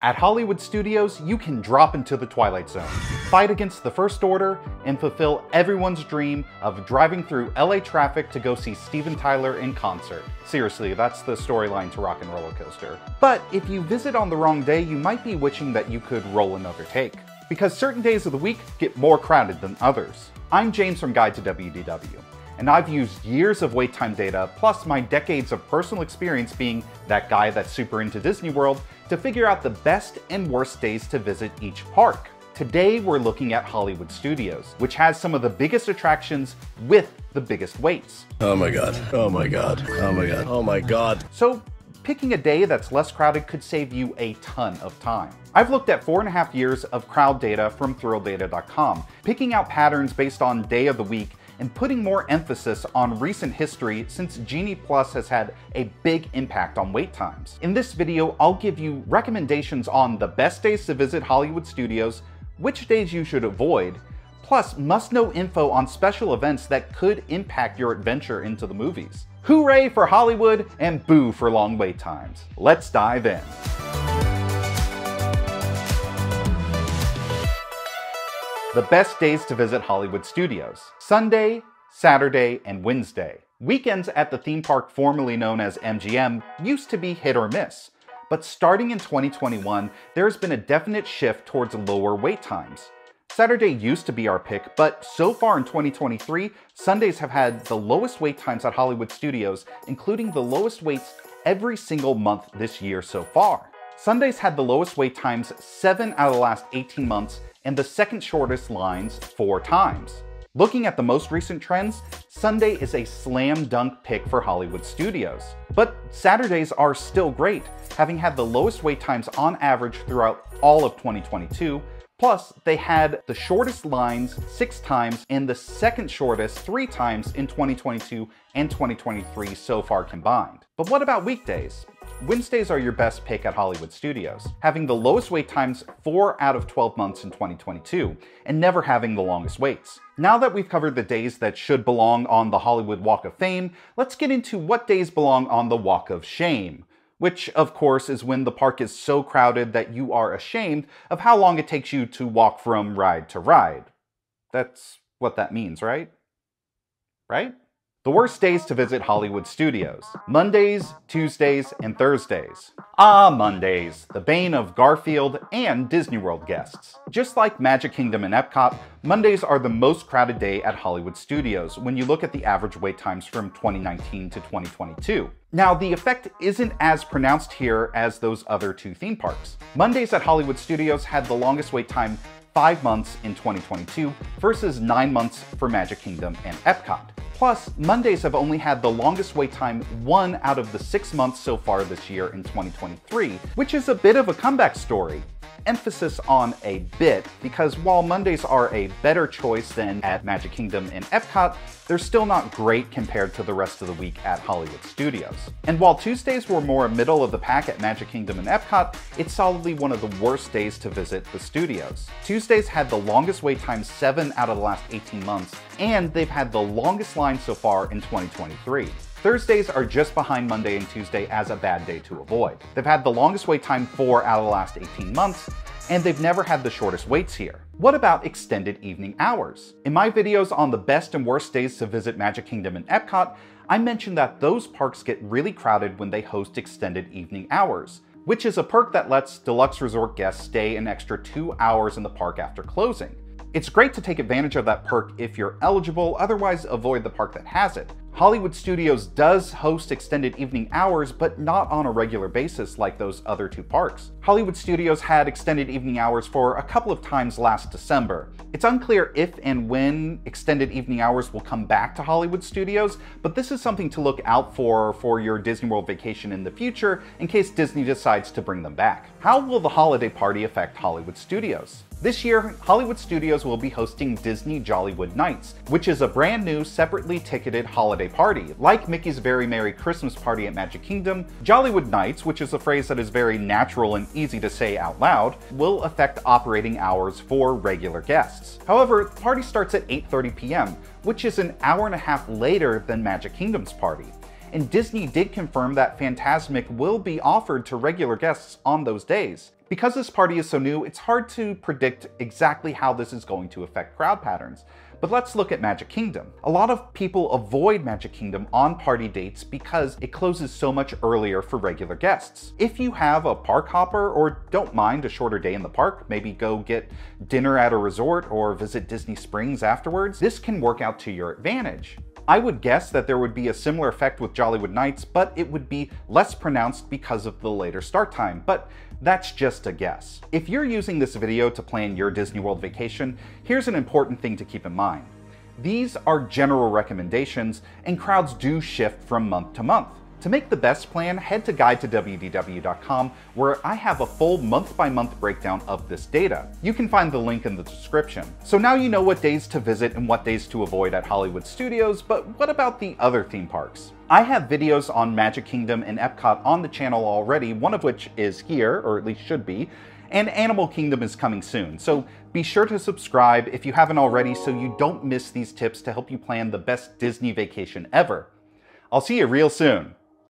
At Hollywood Studios, you can drop into the Twilight Zone, fight against the First Order, and fulfill everyone's dream of driving through LA traffic to go see Steven Tyler in concert. Seriously, that's the storyline to Rock and Roller Coaster. But if you visit on the wrong day, you might be wishing that you could roll another take, because certain days of the week get more crowded than others. I'm James from Guide to WDW, and I've used years of wait time data, plus my decades of personal experience being that guy that's super into Disney World, to figure out the best and worst days to visit each park. Today we're looking at Hollywood Studios, which has some of the biggest attractions with the biggest waits. Oh my god, oh my god, oh my god, oh my god. So picking a day that's less crowded could save you a ton of time. I've looked at 4.5 years of crowd data from thrillldata.com, picking out patterns based on day of the week and putting more emphasis on recent history since Genie Plus has had a big impact on wait times. In this video, I'll give you recommendations on the best days to visit Hollywood Studios, which days you should avoid, plus must-know info on special events that could impact your adventure into the movies. Hooray for Hollywood and boo for long wait times. Let's dive in. The best days to visit Hollywood Studios: Sunday, Saturday, and Wednesday. Weekends at the theme park formerly known as MGM used to be hit or miss, but starting in 2021, there's been a definite shift towards lower wait times. Saturday used to be our pick, but so far in 2023, Sundays have had the lowest wait times at Hollywood Studios, including the lowest waits every single month this year so far. Sundays had the lowest wait times 7 out of the last 18 months, and the second shortest lines 4 times. Looking at the most recent trends, Sunday is a slam dunk pick for Hollywood Studios. But Saturdays are still great, having had the lowest wait times on average throughout all of 2022, plus they had the shortest lines 6 times and the second shortest 3 times in 2022 and 2023 so far combined. But what about weekdays? Wednesdays are your best pick at Hollywood Studios, having the lowest wait times 4 out of 12 months in 2022, and never having the longest waits. Now that we've covered the days that should belong on the Hollywood Walk of Fame, let's get into what days belong on the Walk of Shame, which of course is when the park is so crowded that you are ashamed of how long it takes you to walk from ride to ride. That's what that means, right? Right? The worst days to visit Hollywood Studios: Mondays, Tuesdays, and Thursdays. Ah, Mondays, the bane of Garfield and Disney World guests. Just like Magic Kingdom and Epcot, Mondays are the most crowded day at Hollywood Studios when you look at the average wait times from 2019 to 2022. Now, the effect isn't as pronounced here as those other two theme parks. Mondays at Hollywood Studios had the longest wait time 5 months in 2022 versus 9 months for Magic Kingdom and Epcot. Plus, Mondays have only had the longest wait time 1 out of the 6 months so far this year in 2023, which is a bit of a comeback story. Emphasis on a bit, because while Mondays are a better choice than at Magic Kingdom and Epcot, they're still not great compared to the rest of the week at Hollywood Studios. And while Tuesdays were more middle of the pack at Magic Kingdom and Epcot, it's solidly one of the worst days to visit the studios. Tuesdays had the longest wait time 7 out of the last 18 months, and they've had the longest line so far in 2023. Thursdays are just behind Monday and Tuesday as a bad day to avoid. They've had the longest wait time 4 out of the last 18 months, and they've never had the shortest waits here. What about extended evening hours? In my videos on the best and worst days to visit Magic Kingdom and Epcot, I mentioned that those parks get really crowded when they host extended evening hours, which is a perk that lets deluxe resort guests stay an extra 2 hours in the park after closing. It's great to take advantage of that perk if you're eligible, otherwise avoid the park that has it. Hollywood Studios does host extended evening hours, but not on a regular basis like those other two parks. Hollywood Studios had extended evening hours for a couple of times last December. It's unclear if and when extended evening hours will come back to Hollywood Studios, but this is something to look out for your Disney World vacation in the future in case Disney decides to bring them back. How will the holiday party affect Hollywood Studios? This year, Hollywood Studios will be hosting Disney Jollywood Nights, which is a brand new, separately ticketed holiday party. Like Mickey's Very Merry Christmas Party at Magic Kingdom, Jollywood Nights, which is a phrase that is very natural and easy to say out loud, will affect operating hours for regular guests. However, the party starts at 8:30 p.m., which is an hour and a half later than Magic Kingdom's party. And Disney did confirm that Fantasmic will be offered to regular guests on those days. Because this party is so new, it's hard to predict exactly how this is going to affect crowd patterns. But let's look at Magic Kingdom. A lot of people avoid Magic Kingdom on party dates because it closes so much earlier for regular guests. If you have a park hopper or don't mind a shorter day in the park, maybe go get dinner at a resort or visit Disney Springs afterwards, this can work out to your advantage. I would guess that there would be a similar effect with Jollywood Nights, but it would be less pronounced because of the later start time. But that's just a guess. If you're using this video to plan your Disney World vacation, here's an important thing to keep in mind. These are general recommendations, and crowds do shift from month to month. To make the best plan, head to guide2wdw.com, where I have a full month-by-month breakdown of this data. You can find the link in the description. So now you know what days to visit and what days to avoid at Hollywood Studios, but what about the other theme parks? I have videos on Magic Kingdom and Epcot on the channel already, one of which is here, or at least should be, and Animal Kingdom is coming soon. So be sure to subscribe if you haven't already so you don't miss these tips to help you plan the best Disney vacation ever. I'll see you real soon.